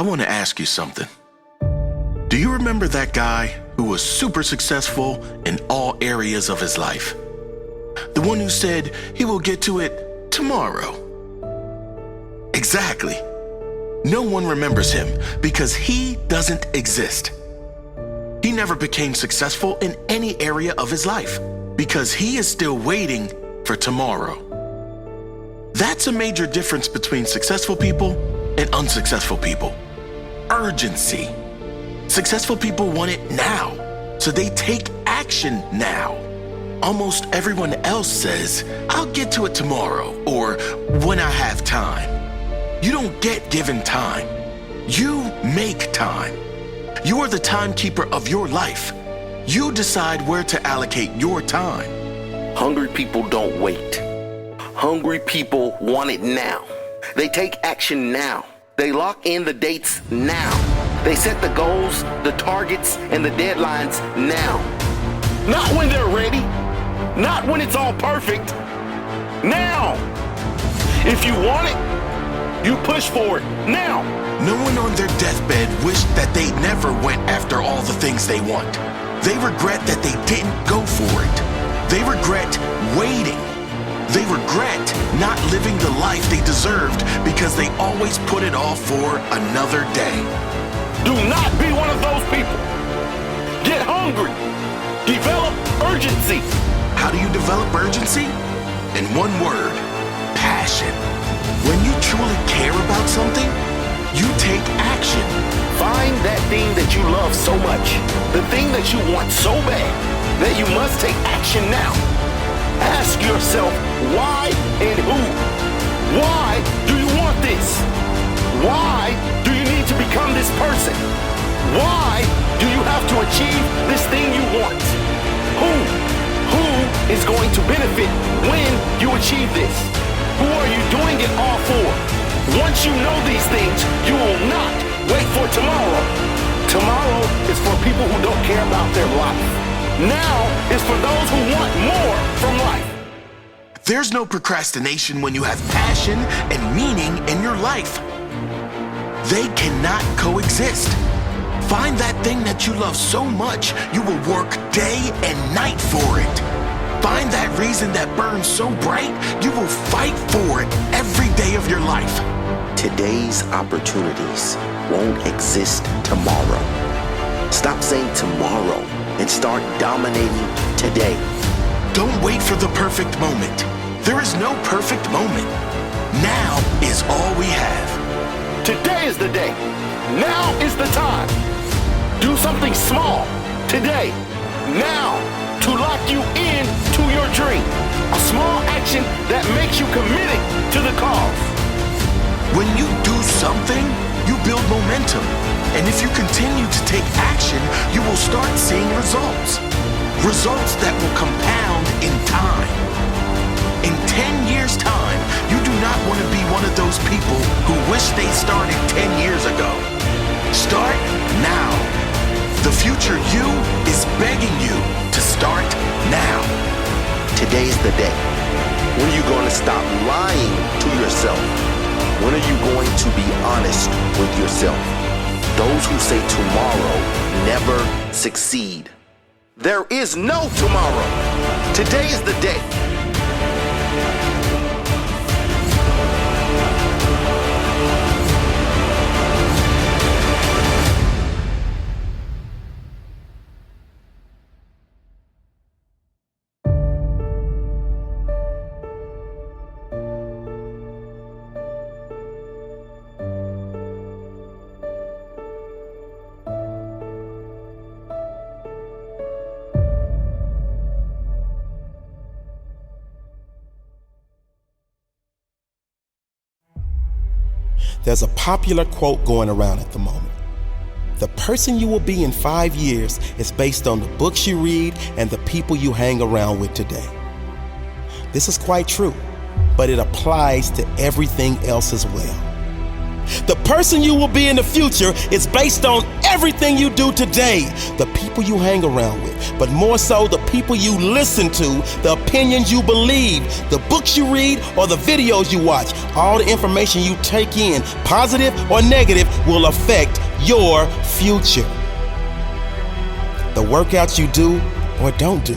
want to ask you something. Do you remember that guy who was super successful in all areas of his life? The one who said he will get to it tomorrow. Exactly. No one remembers him because he doesn't exist. He never became successful in any area of his life because he is still waiting for tomorrow. That's a major difference between successful people and unsuccessful people. Urgency. Successful people want it now, so they take action now. Almost everyone else says, I'll get to it tomorrow, or when I have time. You don't get given time. You make time. You are the timekeeper of your life. You decide where to allocate your time. Hungry people don't wait. Hungry people want it now. They take action now. They lock in the dates now. They set the goals, the targets, and the deadlines now. Not when they're ready. Not when it's all perfect. Now. If you want it, you push for it now. No one on their deathbed wished that they never went after all the things they want. They regret that they didn't go for it. They regret waiting. They regret not living the life they deserved because they always put it off for another day. Do not be one of those people. Get hungry. Develop urgency. How do you develop urgency? In one word, passion. When you truly care about something, you take action. Find that thing that you love so much, the thing that you want so bad, that you must take action now. Ask yourself why and who. Why do you want this? Why do you need to become this person? Why do you have to achieve this thing you want? Who is going to benefit when you achieve this? Who are you doing it all for? Once you know these things, you will not wait for tomorrow. Tomorrow is for people who don't care about their life. Now is for those who want more from life. There's no procrastination when you have passion and meaning in your life. They cannot coexist. Find that thing that you love so much, you will work day and night for it. Find that reason that burns so bright, you will fight for it every day of your life. Today's opportunities won't exist tomorrow. Stop saying tomorrow and start dominating today. Don't wait for the perfect moment. There is no perfect moment. Now is all we have. Today is the day. Now is the time. Do something small today, now, to lock you in to your dream. A small action that makes you committed to the cause. When you do something, you build momentum. And if you continue to take action, you will start seeing results. Results that will compound in time. In 10 years' time, you do not want to be one of those people who wish they started 10 years ago. Start now. The future you is begging you to start now. Today's the day. When are you going to stop lying to yourself? When are you going to be honest with yourself? Those who say tomorrow never succeed. There is no tomorrow. Today is the day. There's a popular quote going around at the moment. The person you will be in 5 years is based on the books you read and the people you hang around with today. This is quite true, but it applies to everything else as well. The person you will be in the future is based on everything you do today, the people you hang around with, but more so the people you listen to, the opinions you believe, the books you read, or the videos you watch. All the information you take in, positive or negative, will affect your future. The workouts you do or don't do,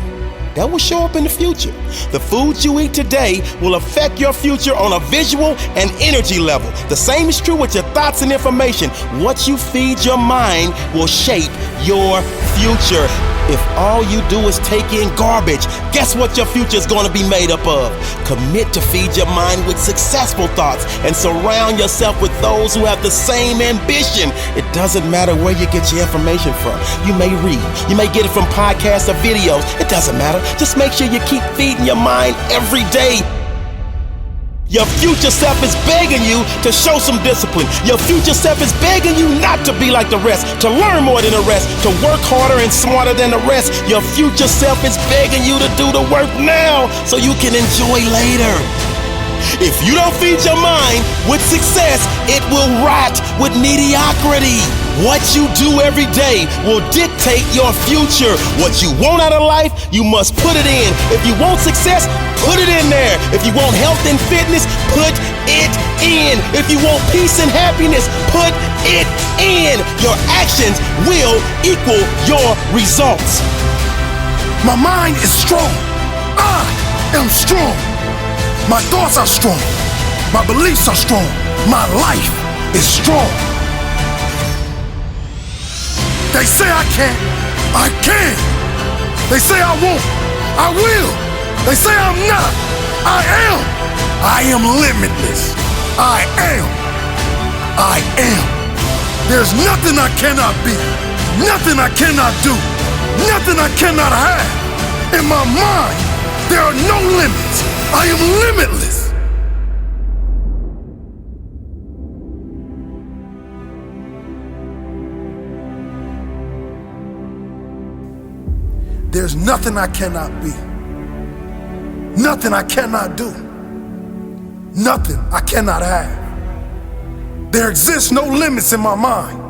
that will show up in the future. The foods you eat today will affect your future on a visual and energy level. The same is true with your thoughts and information. What you feed your mind will shape your future. If all you do is take in garbage, guess what your future is going to be made up of? Commit to feed your mind with successful thoughts and surround yourself with those who have the same ambition. It doesn't matter where you get your information from. You may read, you may get it from podcasts or videos. It doesn't matter. Just make sure you keep feeding your mind every day. Your future self is begging you to show some discipline. Your future self is begging you not to be like the rest, to learn more than the rest, to work harder and smarter than the rest. Your future self is begging you to do the work now so you can enjoy later. If you don't feed your mind with success, it will rot with mediocrity. What you do every day will dictate your future. What you want out of life, you must put it in. If you want success, put it in there. If you want health and fitness, put it in. If you want peace and happiness, put it in. Your actions will equal your results. My mind is strong. I am strong. My thoughts are strong. My beliefs are strong. My life is strong. They say I can't. I can. They say I won't. I will. They say I'm not. I am. I am limitless. I am. I am. There's nothing I cannot be. Nothing I cannot do. Nothing I cannot have. In my mind, there are no limits. I am limitless. There's nothing I cannot be. Nothing I cannot do. Nothing I cannot have. There exists no limits in my mind.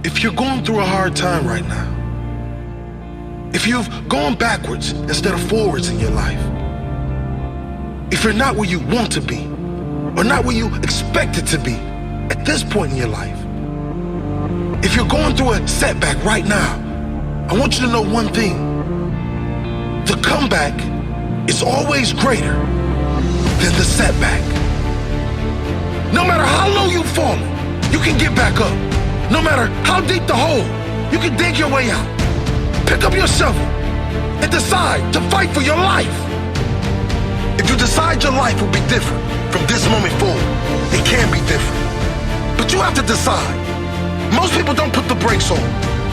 If you're going through a hard time right now, if you've gone backwards instead of forwards in your life, if you're not where you want to be, or not where you expected to be at this point in your life, if you're going through a setback right now, I want you to know one thing. The comeback is always greater than the setback. No matter how low you've fallen, you can get back up. No matter how deep the hole, you can dig your way out. Pick up your shovel and decide to fight for your life. If you decide your life will be different from this moment forward, it can be different. But you have to decide. Most people don't put the brakes on.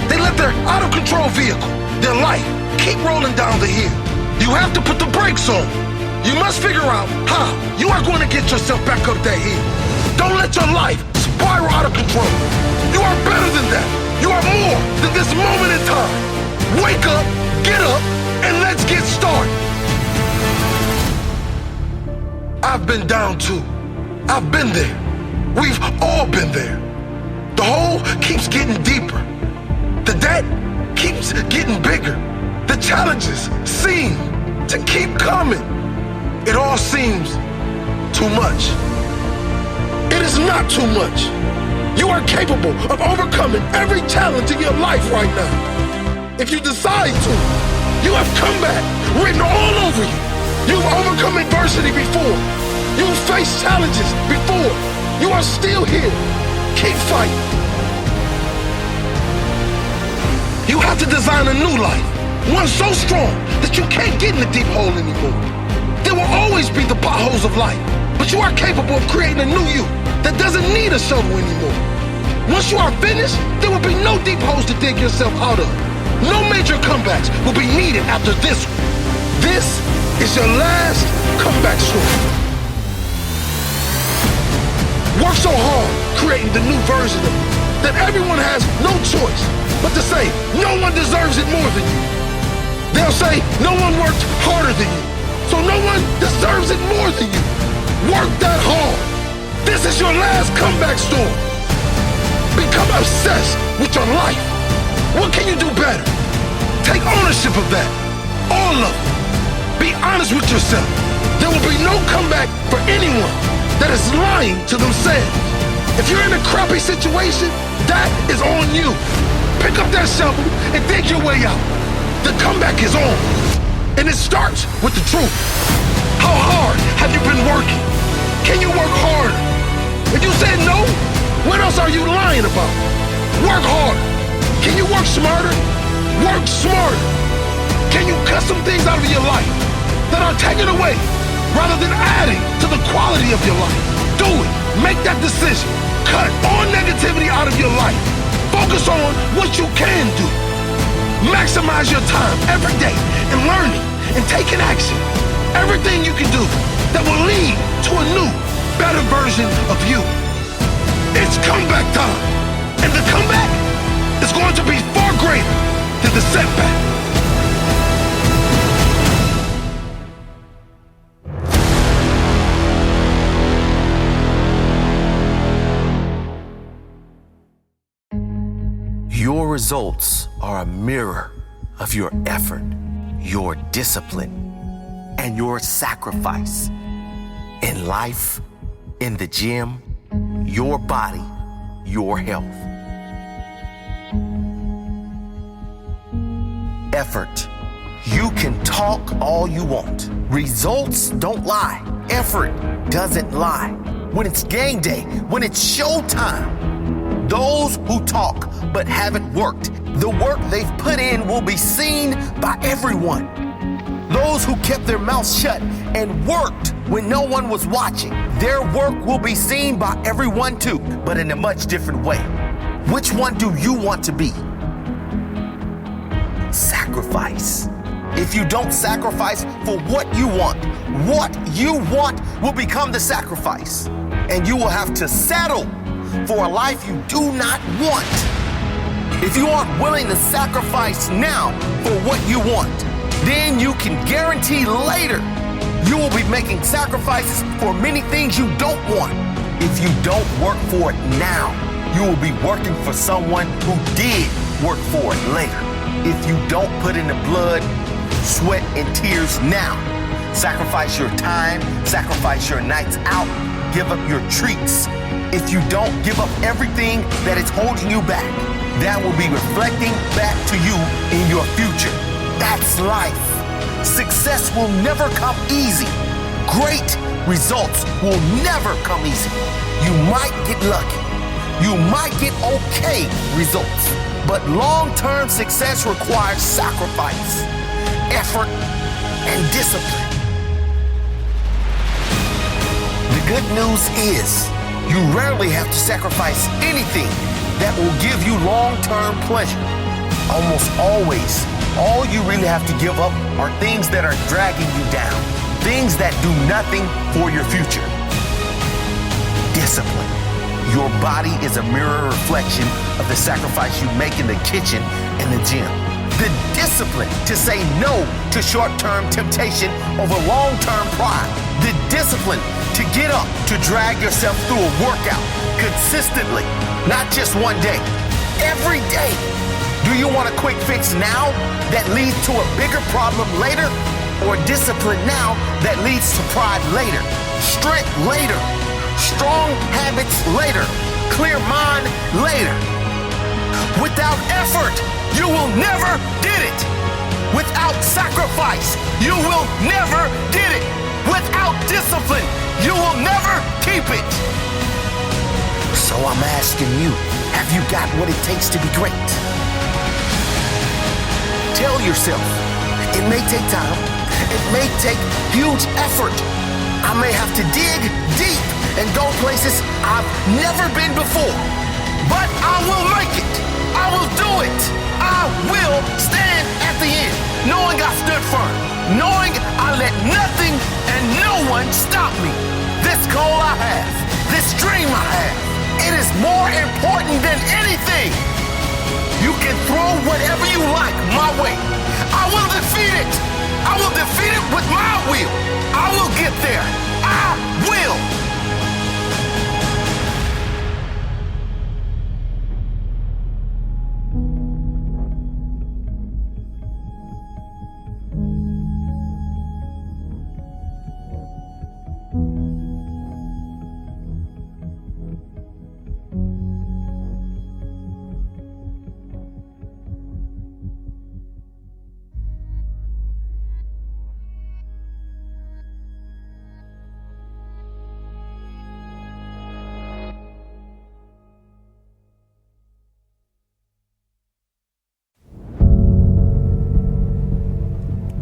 They let their out-of-control vehicle, their life, keep rolling down the hill. You have to put the brakes on. You must figure out how you are going to get yourself back up that hill. Don't let your life spiral out of control. You are better than that. You are more than this moment in time. Wake up, get up, and let's get started. I've been down too. I've been there. We've all been there. The hole keeps getting deeper. The debt keeps getting bigger. The challenges seem to keep coming. It all seems too much. It is not too much. You are capable of overcoming every challenge in your life right now. If you decide to, you have comeback written all over you. You've overcome adversity before. You've faced challenges before. You are still here. Keep fighting. You have to design a new life, one so strong that you can't get in the deep hole anymore. There will always be the potholes of life, but you are capable of creating a new you that doesn't need a shovel anymore. Once you are finished, there will be no deep holes to dig yourself out of. No major comebacks will be needed after this one. This is your last comeback story. Work so hard creating the new version of you that everyone has no choice but to deserves it more than you. They'll say no one worked harder than you, so no one deserves it more than you. Work that hard. This is your last comeback story. Become obsessed with your life. What can you do better? Take ownership of that. All of it. Be honest with yourself. There will be no comeback for anyone that is lying to themselves. If you're in a crappy situation, that is on you. Pick up that shovel and dig your way out. The comeback is on. And it starts with the truth. How hard have you been working? Can you work harder? If you said no, what else are you lying about? Work harder. Can you work smarter? Work smarter. Can you cut some things out of your life that are taken away rather than adding to the quality of your life? Do it. Make that decision. Cut all negativity out of your life. Focus on what you can do. Maximize your time every day in learning and taking action. Everything you can do that will lead to a new, better version of you. It's comeback time. And the comeback is going to be far greater than the setback. Your results are a mirror of your effort, your discipline, and your sacrifice. In life, in the gym, your body, your health. Effort. You can talk all you want. Results don't lie. Effort doesn't lie. When it's game day, when it's showtime, those who talk but haven't worked, the work they've put in will be seen by everyone. Those who kept their mouths shut and worked when no one was watching, their work will be seen by everyone too, but in a much different way. Which one do you want to be? Sacrifice. If you don't sacrifice for what you want will become the sacrifice. And you will have to settle for a life you do not want. If you aren't willing to sacrifice now for what you want, then you can guarantee later you will be making sacrifices for many things you don't want. If you don't work for it now, you will be working for someone who did work for it later. If you don't put in the blood, sweat, and tears now, sacrifice your time, sacrifice your nights out, give up your treats. If you don't give up everything that is holding you back, that will be reflecting back to you in your future. That's life. Success will never come easy. Great results will never come easy. You might get lucky. You might get okay results. But long-term success requires sacrifice, effort, and discipline. The good news is you rarely have to sacrifice anything that will give you long-term pleasure. Almost always, all you really have to give up are things that are dragging you down, things that do nothing for your future. Discipline. Your body is a mirror reflection of the sacrifice you make in the kitchen and the gym. The discipline to say no to short-term temptation over long-term pride. The discipline to get up, to drag yourself through a workout consistently, not just one day, every day. Do you want a quick fix now that leads to a bigger problem later? Or discipline now that leads to pride later, strength later, strong habits later, clear mind later? Without effort, you will never get it. Without sacrifice, you will never get it. Without discipline, you will never keep it. So I'm asking you, have you got what it takes to be great? Tell yourself, it may take time, it may take huge effort. I may have to dig deep and go places I've never been before, but I will make it. I will do it. I will stand at the end, knowing I stood firm, knowing I let nothing and no one stop me. This goal I have, this dream I have, it is more important than anything. You can throw whatever you like my way. I will defeat it. I will defeat it with my will. I will get there. I will.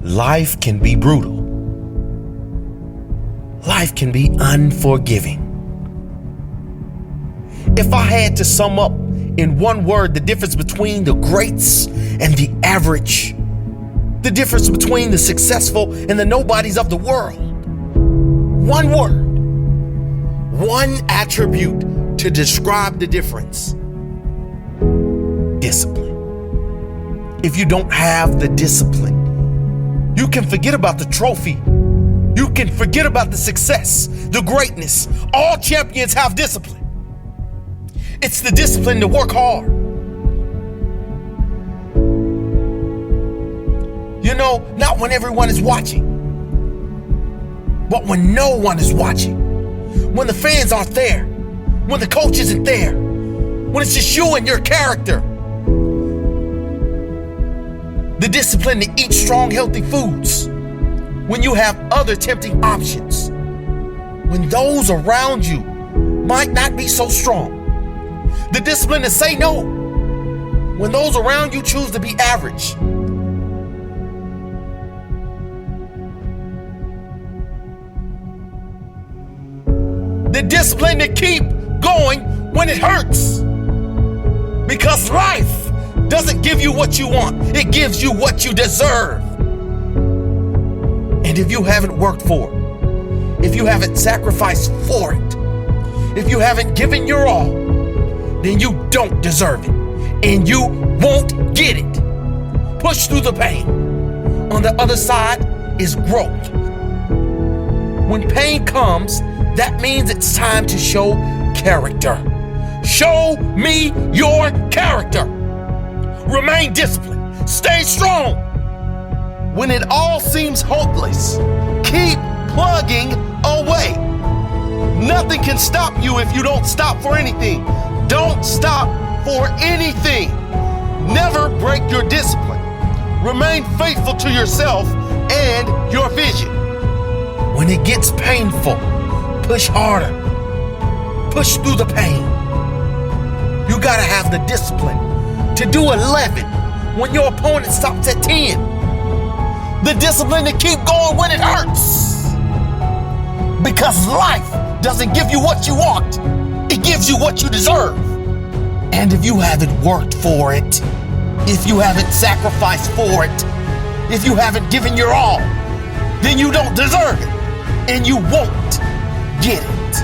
Life can be brutal. Life can be unforgiving. If I had to sum up in one word the difference between the greats and the average, the difference between the successful and the nobodies of the world, one word, one attribute to describe the difference: discipline. If you don't have the discipline, you can forget about the trophy. You can forget about the success, the greatness. All champions have discipline. It's the discipline to work hard. You know, not when everyone is watching, but when no one is watching. When the fans aren't there. When the coach isn't there. When it's just you and your character. The discipline to eat strong, healthy foods when you have other tempting options. When those around you might not be so strong. The discipline to say no when those around you choose to be average. The discipline to keep going when it hurts. Because life doesn't give you what you want. It gives you what you deserve. And if you haven't worked for it, if you haven't sacrificed for it, if you haven't given your all, then you don't deserve it. And you won't get it. Push through the pain. On the other side is growth. When pain comes, that means it's time to show character. Show me your character. Remain disciplined. Stay strong. When it all seems hopeless, keep plugging away. Nothing can stop you if you don't stop for anything. Don't stop for anything. Never break your discipline. Remain faithful to yourself and your vision. When it gets painful, push harder. Push through the pain. You gotta have the discipline to do 11 when your opponent stops at 10. The discipline to keep going when it hurts. Because life doesn't give you what you want. It gives you what you deserve. And if you haven't worked for it, if you haven't sacrificed for it, if you haven't given your all, then you don't deserve it. And you won't get it.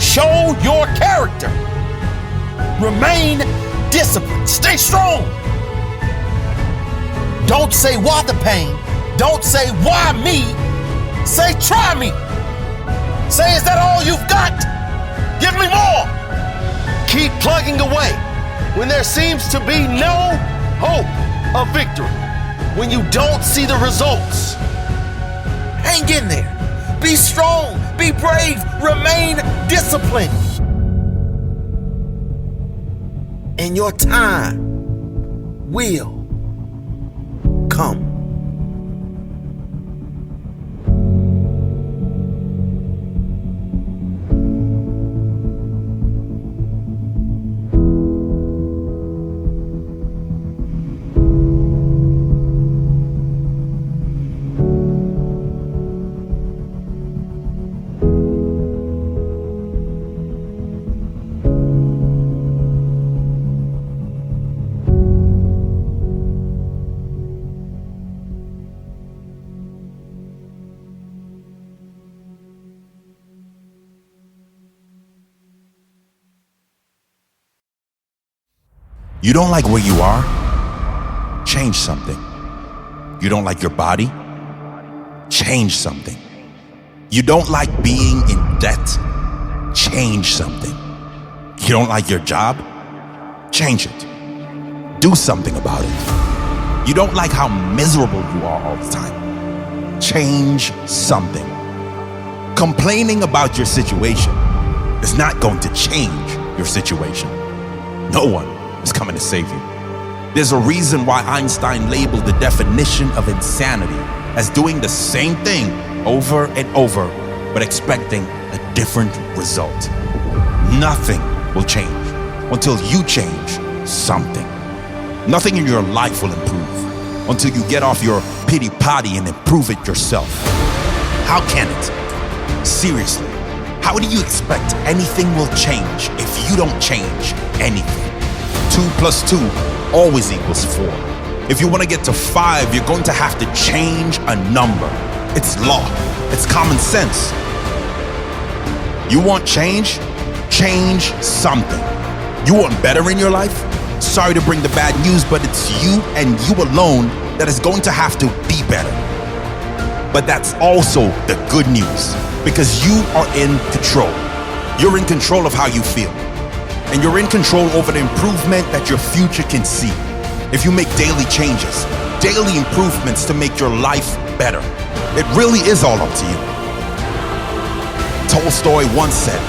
Show your character. Remain disciplined. Stay strong. Don't say why the pain. Don't say why me. Say try me. Say, is that all you've got? Give me more. Keep plugging away when there seems to be no hope of victory. When you don't see the results. Hang in there. Be strong. Be brave. Remain disciplined. And your time will come. You don't like where you are? Change something. You don't like your body? Change something. You don't like being in debt? Change something. You don't like your job? Change it. Do something about it. You don't like how miserable you are all the time? Change something. Complaining about your situation is not going to change your situation. No one is coming to save you. There's a reason why Einstein labeled the definition of insanity as doing the same thing over and over, but expecting a different result. Nothing will change until you change something. Nothing in your life will improve until you get off your pity potty and improve it yourself. How can it? Seriously, how do you expect anything will change if you don't change anything? 2 + 2 always equals 4. If you want to get to 5, you're going to have to change a number. It's law. It's common sense. You want change? Change something. You want better in your life? Sorry to bring the bad news, but it's you and you alone that is going to have to be better. But that's also the good news, because you are in control. You're in control of how you feel. And you're in control over the improvement that your future can see. If you make daily changes, daily improvements to make your life better, it really is all up to you. Tolstoy once said,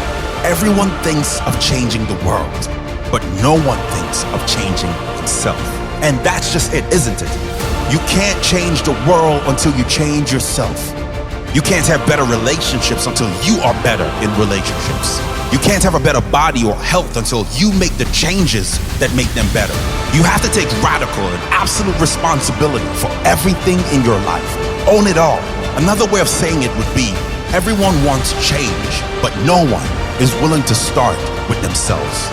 "Everyone thinks of changing the world, but no one thinks of changing himself." And that's just it, isn't it? You can't change the world until you change yourself. You can't have better relationships until you are better in relationships. You can't have a better body or health until you make the changes that make them better. You have to take radical and absolute responsibility for everything in your life. Own it all. Another way of saying it would be, everyone wants change, but no one is willing to start with themselves.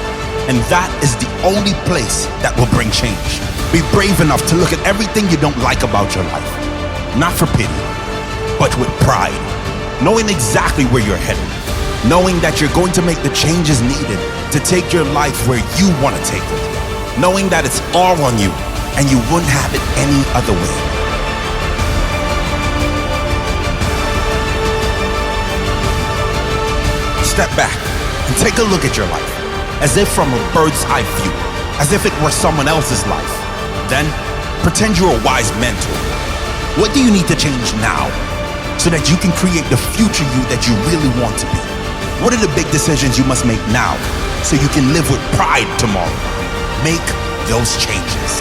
And that is the only place that will bring change. Be brave enough to look at everything you don't like about your life. Not for pity, but with pride. Knowing exactly where you're headed. Knowing that you're going to make the changes needed to take your life where you want to take it. Knowing that it's all on you and you wouldn't have it any other way. Step back and take a look at your life, as if from a bird's eye view, as if it were someone else's life. Then, pretend you're a wise mentor. What do you need to change now so that you can create the future you that you really want to be? What are the big decisions you must make now so you can live with pride tomorrow? Make those changes.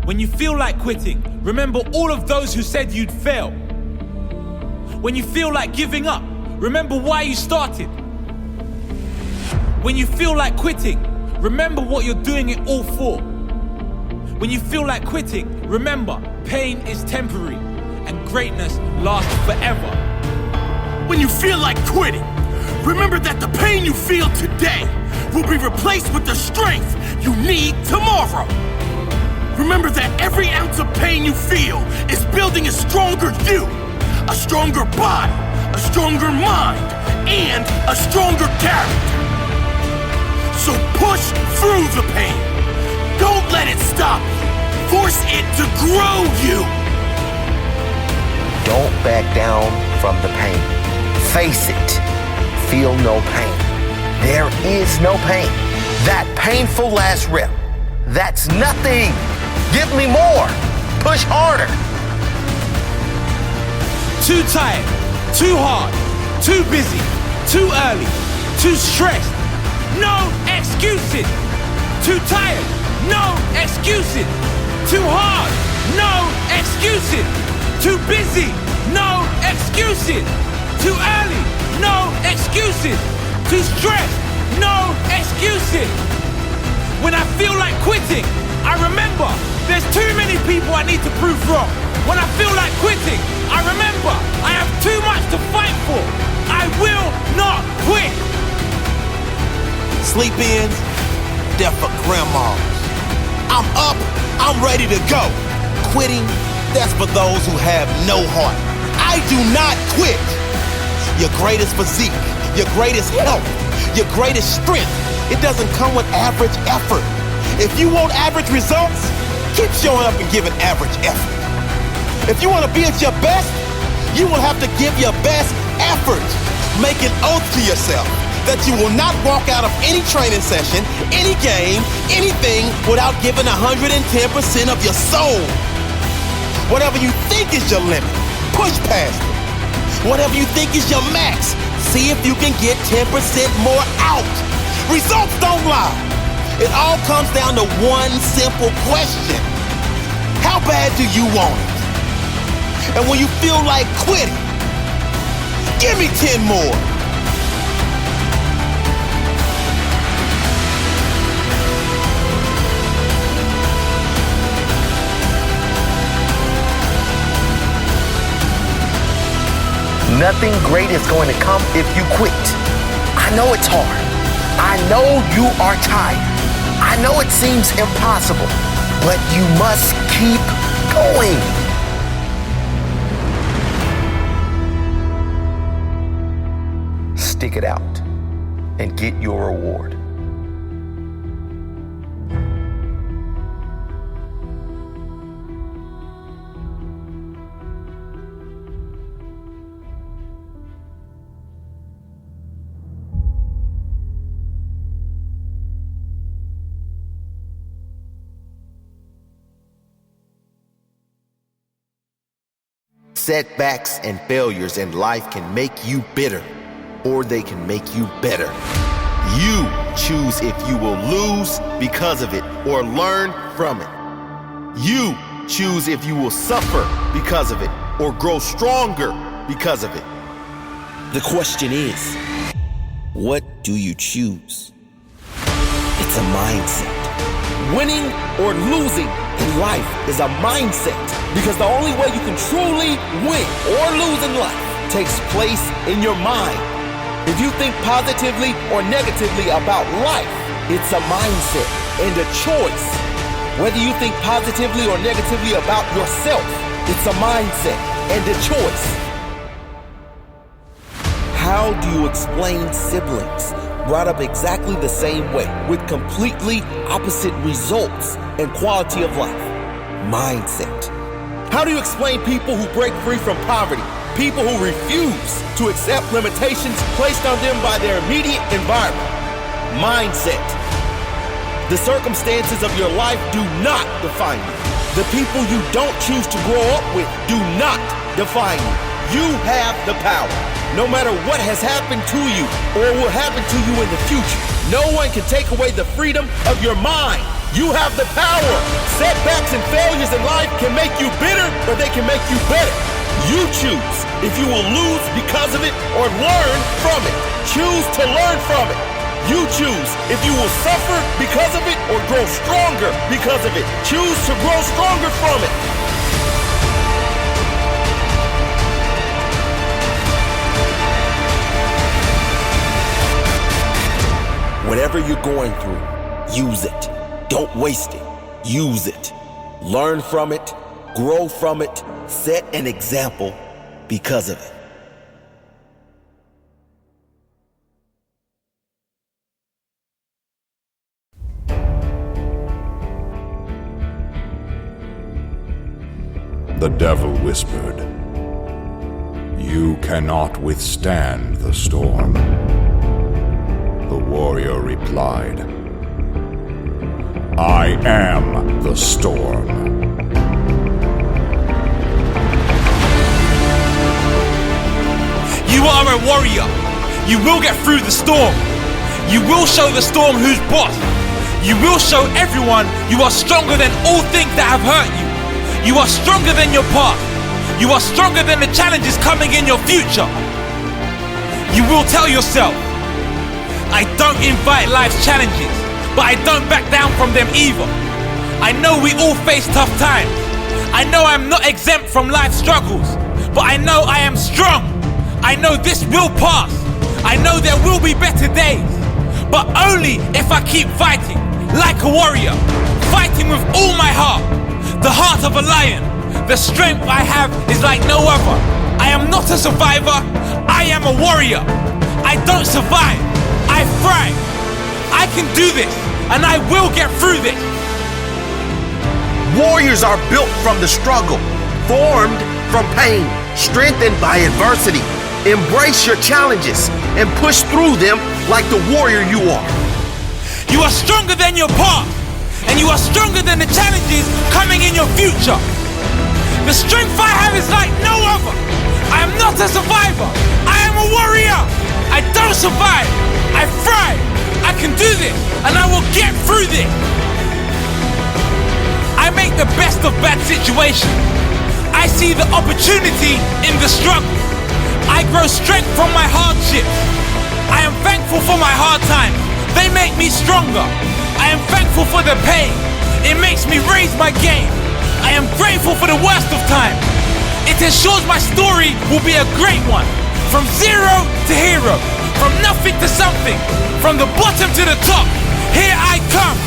When you feel like quitting, remember all of those who said you'd fail. When you feel like giving up, remember why you started. When you feel like quitting, remember what you're doing it all for. When you feel like quitting, remember pain is temporary and greatness lasts forever. When you feel like quitting, remember that the pain you feel today will be replaced with the strength you need tomorrow. Remember that every ounce of pain you feel is building a stronger you, a stronger body, a stronger mind, and a stronger character. So push through the pain. Don't let it stop you. Force it to grow you. Don't back down from the pain. Face it. Feel no pain. There is no pain. That painful last rep, that's nothing. Give me more. Push harder. Too tired, too hard, Too busy, too early, too stressed, no excuses. Too tired, no excuses. Too hard, no excuses. Too busy, no excuses. Too early, no excuses. Too stressed, no excuses. When I feel like quitting, I remember there's too many people I need to prove wrong. When I feel like quitting, I remember I have too much to fight for. I will not quit. Sleep-ins, they're for grandmas. I'm up, I'm ready to go. Quitting, that's for those who have no heart. I do not quit. Your greatest physique, your greatest health, your greatest strength, it doesn't come with average effort. If you want average results, keep showing up and giving average effort. If you want to be at your best, you will have to give your best effort. Make an oath to yourself that you will not walk out of any training session, any game, anything without giving 110% of your soul. Whatever you think is your limit, push past it. Whatever you think is your max, see if you can get 10% more out. Results don't lie. It all comes down to one simple question. How bad do you want it? And when you feel like quitting, give me 10 more. Nothing great is going to come if you quit. I know it's hard. I know you are tired. I know it seems impossible, but you must keep going. Stick it out and get your reward. Setbacks and failures in life can make you bitter, or they can make you better. You choose if you will lose because of it or learn from it. You choose if you will suffer because of it or grow stronger because of it. The question is, what do you choose? It's a mindset. Winning or losing in life is a mindset, because the only way you can truly win or lose in life takes place in your mind. If you think positively or negatively about life, it's a mindset and a choice. Whether you think positively or negatively about yourself, it's a mindset and a choice. How do you explain siblings brought up exactly the same way with completely opposite results and quality of life? Mindset. How do you explain people who break free from poverty? People who refuse to accept limitations placed on them by their immediate environment? Mindset. The circumstances of your life do not define you. The people you don't choose to grow up with do not define you. You have the power. No matter what has happened to you or will happen to you in the future, no one can take away the freedom of your mind. You have the power. Setbacks and failures in life can make you bitter, or they can make you better. You choose if you will lose because of it or learn from it. Choose to learn from it. You choose if you will suffer because of it or grow stronger because of it. Choose to grow stronger from it. Whatever you're going through, use it. Don't waste it. Use it. Learn from it. Grow from it. Set an example because of it. The devil whispered, "You cannot withstand the storm." The warrior replied, "I am the storm." You You are a warrior. You will get through the storm. You will show the storm who's boss. You will show everyone you are stronger than all things that have hurt you. You are stronger than your past. You are stronger than the challenges coming in your future. You will tell yourself, I don't invite life's challenges, but I don't back down from them either. I know we all face tough times. I know I'm not exempt from life's struggles, but I know I am strong. I know this will pass. I know there will be better days, but only if I keep fighting like a warrior, fighting with all my heart, the heart of a lion. The strength I have is like no other. I am not a survivor, I am a warrior. I don't survive, I thrive. I can do this, and I will get through this. Warriors are built from the struggle, formed from pain, strengthened by adversity. Embrace your challenges and push through them like the warrior you are. You are stronger than your past, and you are stronger than the challenges coming in your future. The strength I have is like no other. I am not a survivor, I am a warrior. I don't survive, I thrive. I can do this, and I will get through this. I make the best of bad situations. I see the opportunity in the struggle. I grow strength from my hardships. I am thankful for my hard times. They make me stronger. I am thankful for the pain. It makes me raise my game. I am grateful for the worst of times. It ensures my story will be a great one. From zero to hero. From nothing to something. From the bottom to the top. Here I come.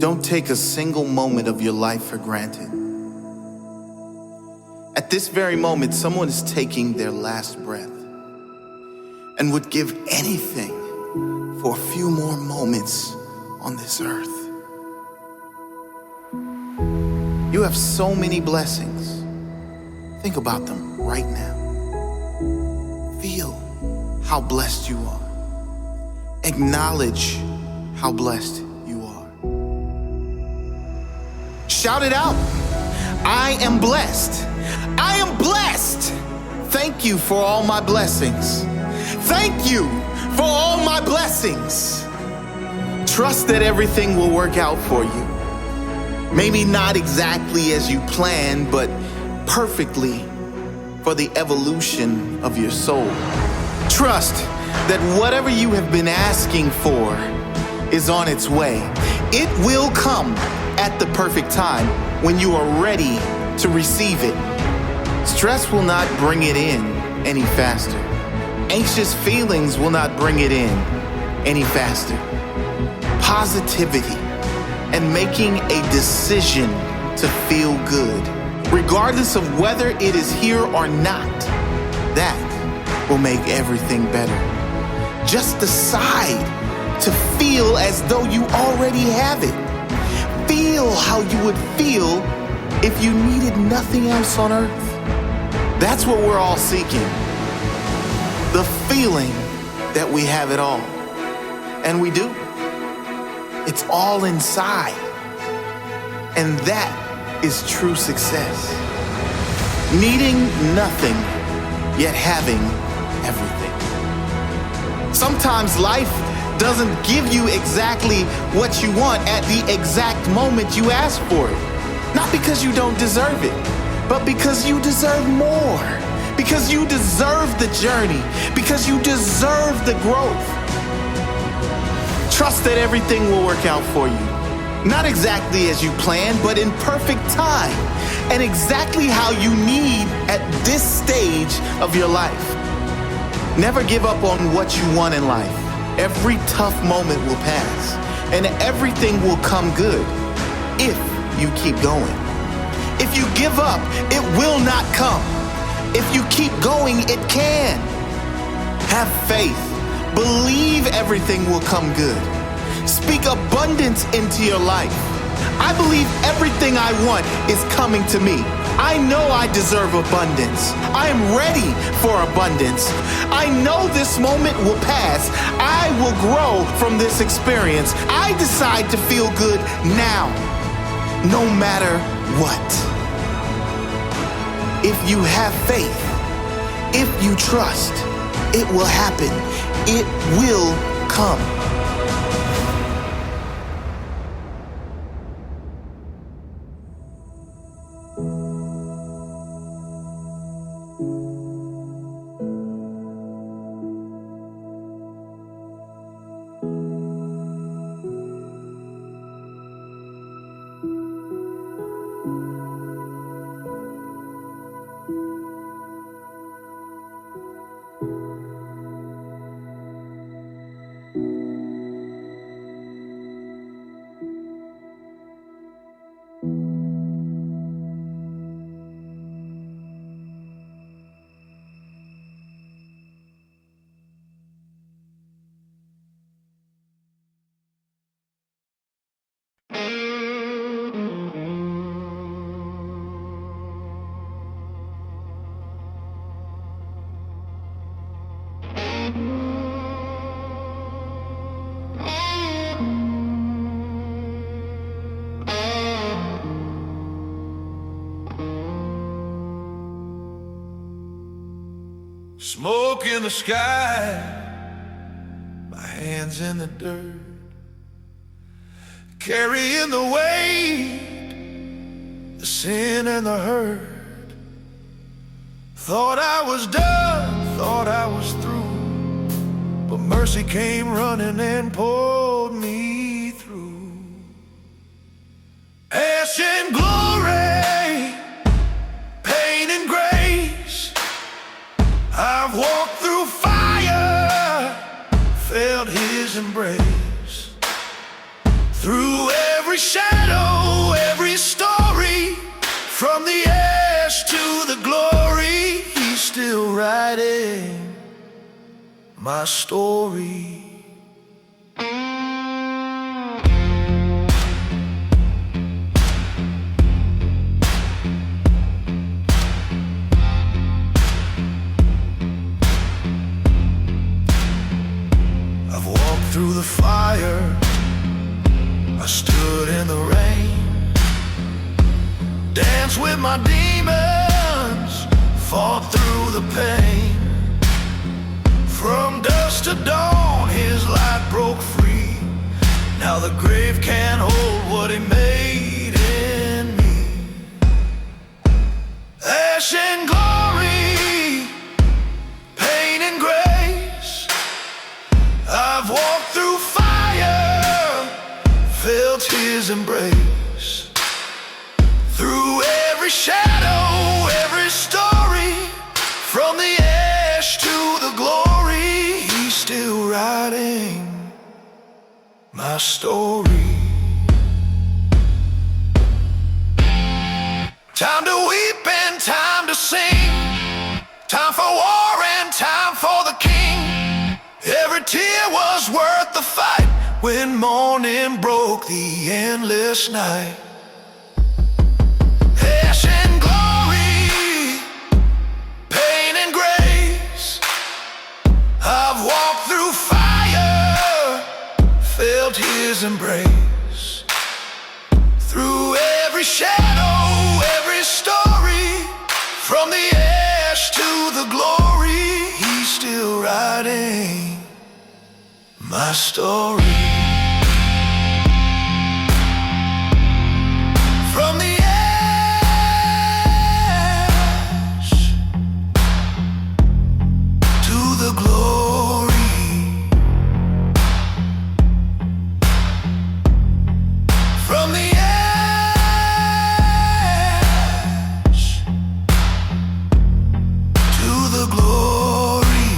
Don't take a single moment of your life for granted. At this very moment, someone is taking their last breath and would give anything for a few more moments on this earth. You have so many blessings. Think about them right now. Feel how blessed you are. Acknowledge how blessed you are. Shout it out. I am blessed. I am blessed. Thank you for all my blessings. Thank you for all my blessings. Trust that everything will work out for you. Maybe not exactly as you planned, but perfectly for the evolution of your soul. Trust that whatever you have been asking for is on its way. It will come at the perfect time when you are ready to receive it. Stress will not bring it in any faster. Anxious feelings will not bring it in any faster. Positivity and making a decision to feel good, regardless of whether it is here or not, that will make everything better. Just decide to feel as though you already have it. Feel how you would feel if you needed nothing else on earth. That's what we're all seeking. The feeling that we have it all. And we do. It's all inside. And that is true success. Needing nothing, yet having everything. Sometimes life doesn't give you exactly what you want at the exact moment you ask for it. Not because you don't deserve it, but because you deserve more. Because you deserve the journey. Because you deserve the growth. Trust that everything will work out for you. Not exactly as you planned, but in perfect time. And exactly how you need at this stage of your life. Never give up on what you want in life. Every tough moment will pass, and everything will come good if you keep going. If you give up, it will not come. If you keep going, it can. Have faith. Believe everything will come good. Speak abundance into your life. I believe everything I want is coming to me. I know I deserve abundance. I am ready for abundance. I know this moment will pass. I will grow from this experience. I decide to feel good now, no matter what. If you have faith, if you trust, it will happen. It will come. Smoke in the sky, my hands in the dirt, carrying the weight, the sin and the hurt. Thought I was done, thought I was through, but mercy came running and pulled me through. Ash and glory, pain and grace, I've walked through fire, felt his embrace. Through every shadow, every story, from the ash to the glory, he's still writing my story. Through the fire, I stood in the rain, danced with my demons, fought through the pain. From dusk to dawn, his light broke free. Now the grave can't hold what he made in me. Ash and glory, pain and grace, I've walked through fire, felt his embrace. Through every shadow, every story, from the ash to the glory, he's still writing my story. Time to weep and time to sing, time for war and time for the king. Every tear was worth the fight when morning broke the endless night. Ash and glory, pain and grace, I've walked through fire, felt his embrace. Through every shadow, every story, from the ash to the glory, he's still writing my story. From the ash to the glory, from the ash to the glory,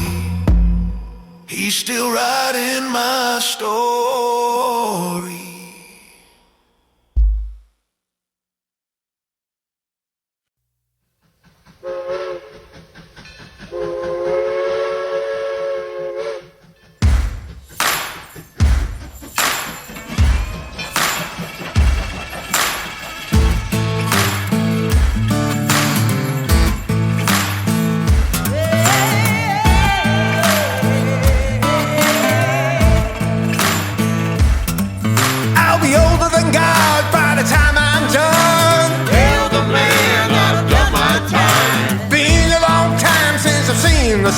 he's still writing my story.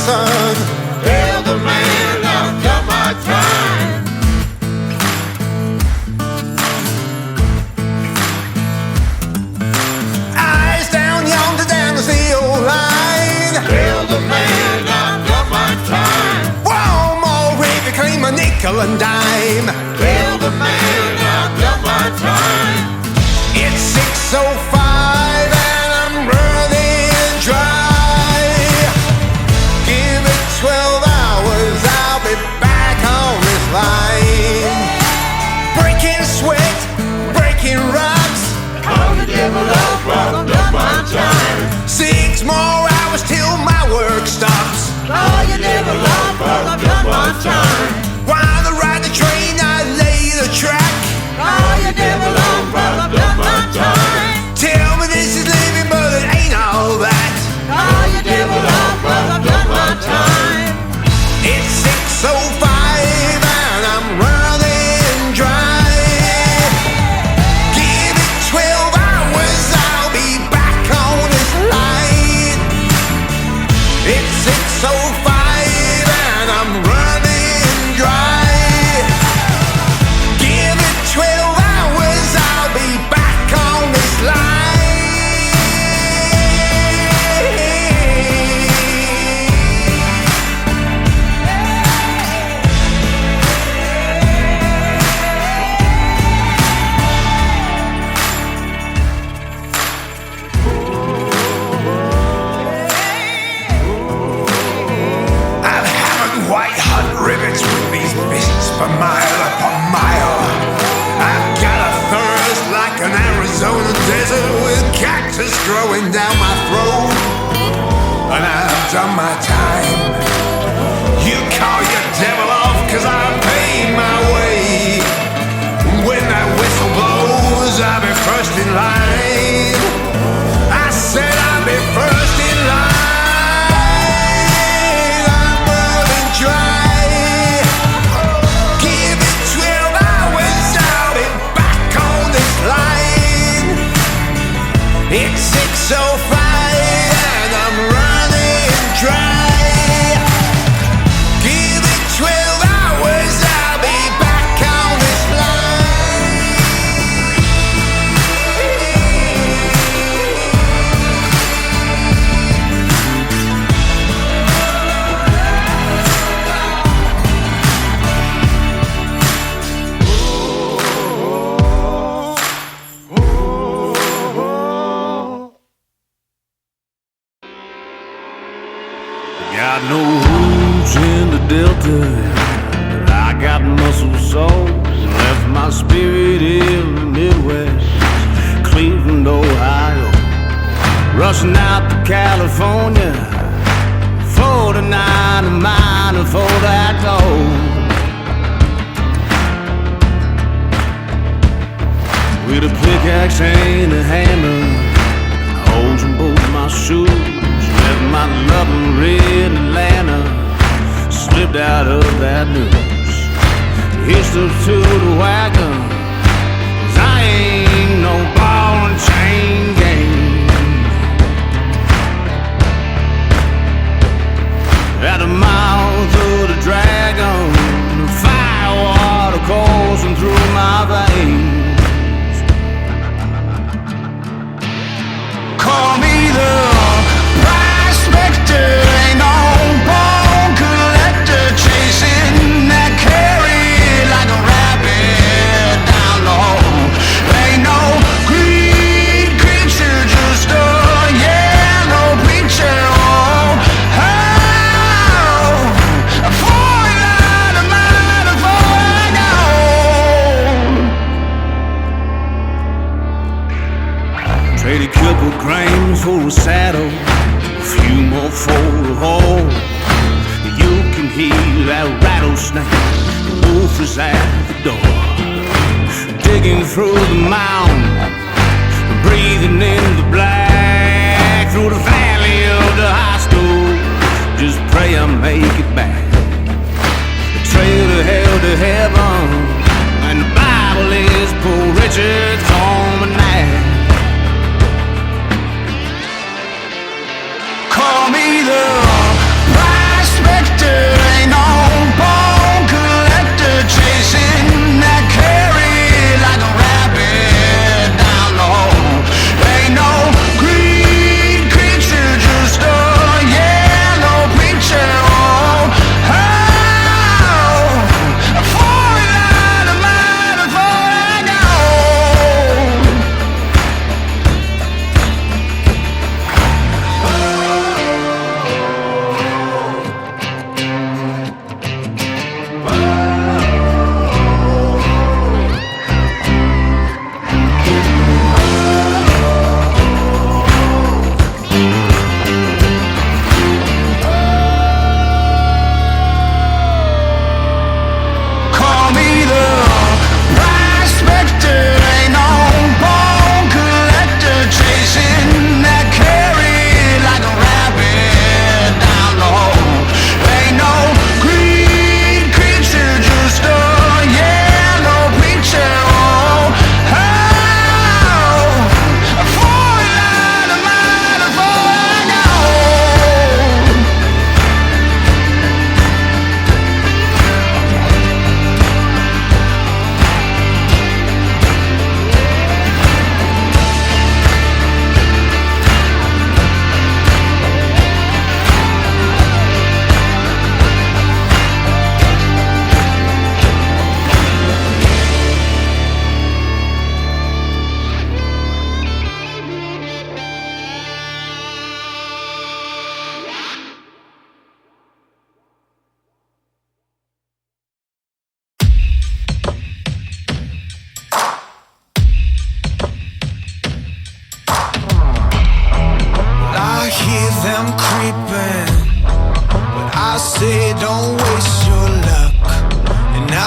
son. Tell the man I've done my time. Eyes down yonder down the field line. Tell the man I've done my time. One more ring became a nickel and dime. Tell the man I've done my time. It's 6:05 and I'm running dry. Give it 12 hours, I'll be back on this line. Breaking sweat, breaking rocks. Call the devil up, I've done my time. 6 more hours till my work stops. Call your devil up, I've done my time. While I ride the train, I lay the track. Call your devil up, I've done my time. Tell me this is living, but it ain't all that. Call your devil up, I've done my time. It's 6:05 and I'm running dry. Give it 12 hours, I'll be back on this line. It's 6:05 and I'm running dry. Give it 12 hours, I'll be back on this line. I'm having white hot rivets with these beasts for mile upon mile. I've got a thirst like an Arizona desert with cactus growing down my throat. And I've done my time. You call your devil off, cause I paid my way. When that whistle blows, I'll be first in line. I said I'll be first in line. I'm running dry. Give it 12 hours, I'll be back on this line. It's 6:05 and I'm running dry. Give it 12 hours, I'll be back on this line. Got no roots in the Delta, but I got muscle soul. Left my spirit in the Midwest, Cleveland, Ohio. Rushing out to California, 49 a mile for that gold. With a pickaxe and a hammer, holes in both my shoes. Left my loving red Atlanta, slipped out of that news. Hitched up to the wagon, 'cause I ain't no ball and chain game. At the mouth of the dragon, fire water coursing through my veins. Call me the prospector, ain't no bone collector, chasing that carry like a rabbit down low. Ain't no green creature, just a yellow preacher. Oh, for a mile before I go. Traded couple grains for a saddle, a few more for a hole. You can hear that rattlesnake, the wolf is at the door. Digging through the mountain, breathing in the black, through the valley of the high school. Just pray I make it back. The trail to hell to heaven, and the Bible is Poor Richard's almanac. Call me the prize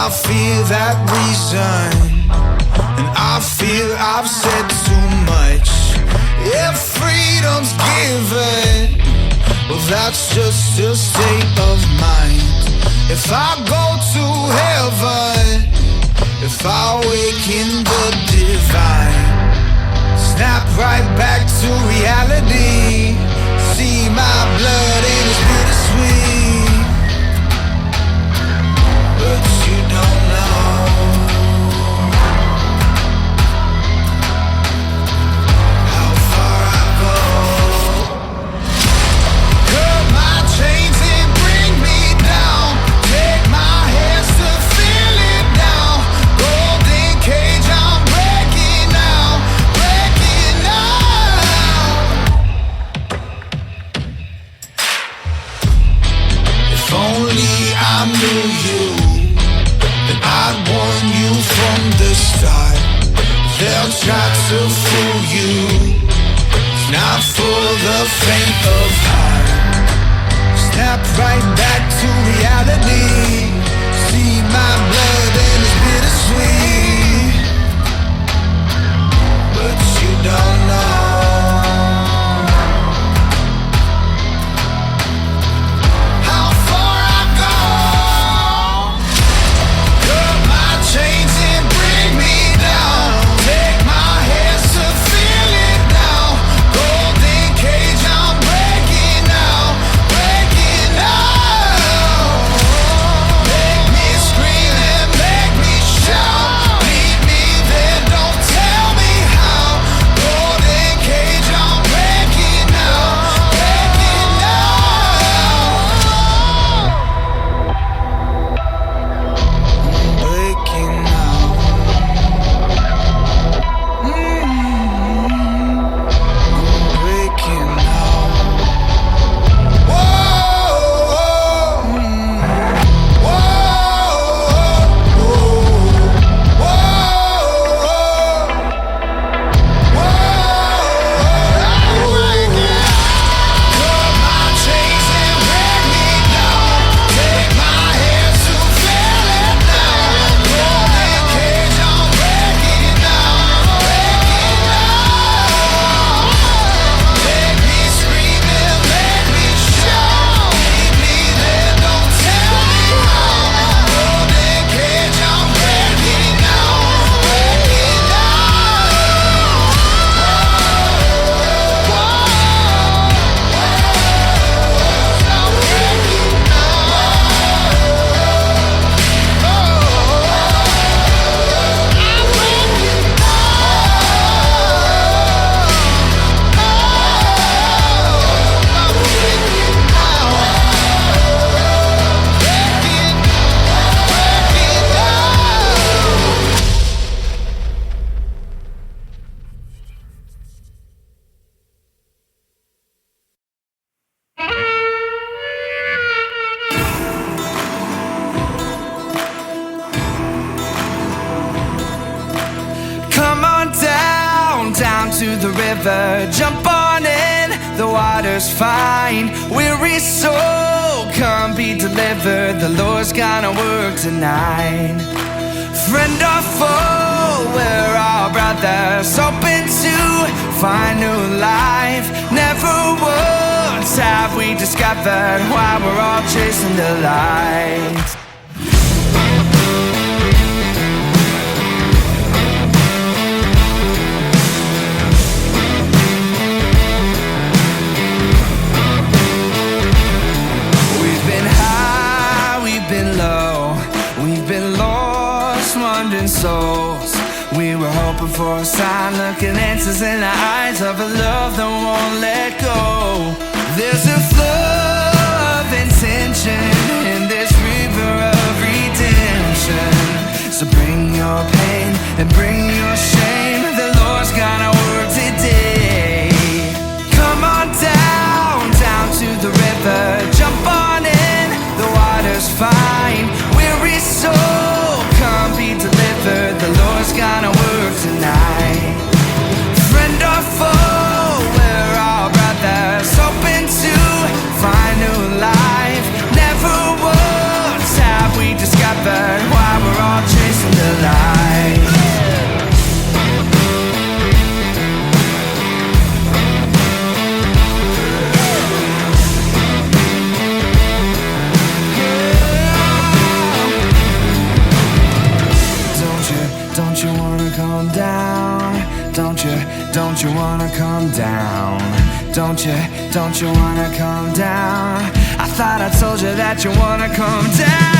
I feel that reason, and I feel I've said too much. If freedom's given, well, that's just a state of mind. If I go to heaven, if I wake in the divine, snap right back to reality, see my blood and it's bittersweet, but you don't know how far I go. Cut my chains and bring me down, take my hands to feel it down. Golden cage, I'm breaking now, breaking now. If only I knew you, then I'd warn you from the start. They'll try to fool you, it's not for the faint of heart. Snap right back to reality, see my blood and it's bittersweet, but you don't know how far I go. Cut my chains and bring me down, take my hands to feel it now. Golden cage, I'm breaking now, breaking now. Make me scream and make me shout, lead me there, don't tell me how. Golden cage, I'm breaking now, breaking now, breaking now. Breaking now. Whoa, cut my chains and break me down, take my hands to feel it now. Golden cage, I'm breaking now, breaking now. Make me scream and make me shout, lead me there, don't tell me how. Golden cage, I'm breaking now, breaking Come on down to the river, jump on in, the water's fine. Weary soul, come be delivered, the Lord's gonna work tonight. Friend or foe, we're all brothers, hoping to find new life. Never once have we discovered why we're all chasing the light. We've been high, we've been low, we've been lost, wandering souls. We were hoping for a sign, looking answers in the eyes of a love that won't let go. There's a flow of intention in this river of redemption. So bring your pain and bring your shame, the Lord's gonna work today. Come on down to the river, jump on in, the water's fine. Weary soul, come be delivered, the Lord's gonna work tonight. Friend or foe, we're all brothers, hoping to find new life. Never once have we discovered why we're calm down? Don't you wanna calm down? Don't you wanna calm down? I thought I told you that you wanna calm down.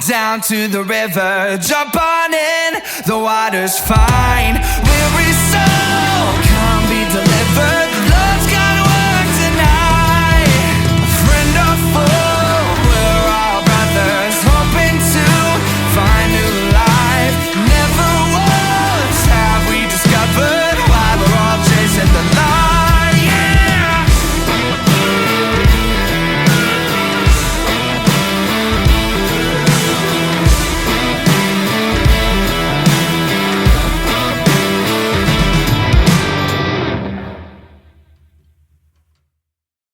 Down to the river, jump on in, the water's fine. We'll